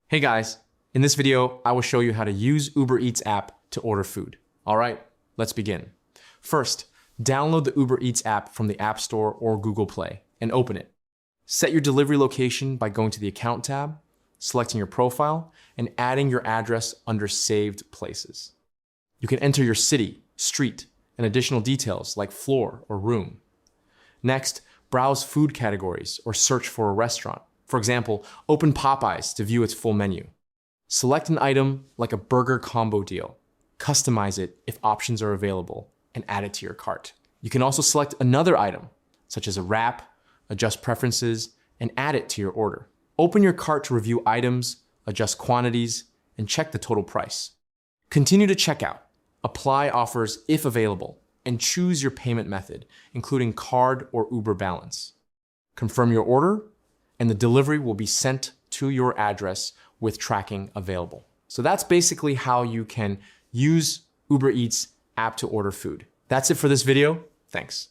Hey guys, in this video, I will show you how to use Uber Eats app to order food. All right, let's begin. First, download the Uber Eats app from the App Store or Google Play and open it. Set your delivery location by going to the Account tab, selecting your profile, and adding your address under Saved Places. You can enter your city, street, and additional details like floor or room. Next, browse food categories or search for a restaurant. For example, open Popeyes to view its full menu. Select an item like a burger combo deal. Customize it if options are available and add it to your cart. You can also select another item, such as a wrap, adjust preferences, and add it to your order. Open your cart to review items, adjust quantities, and check the total price. Continue to checkout. Apply offers if available, and choose your payment method, including card or Uber balance. Confirm your order, and the delivery will be sent to your address with tracking available. So that's basically how you can use Uber Eats app to order food. That's it for this video. Thanks.